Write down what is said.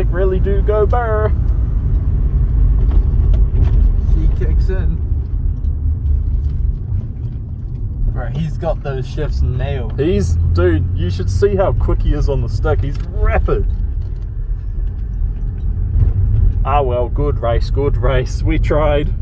stick really do go burr. He kicks in. Bro, he's got those shifts nailed. Dude, you should see how quick he is on the stick. He's rapid. Ah well, good race. We tried.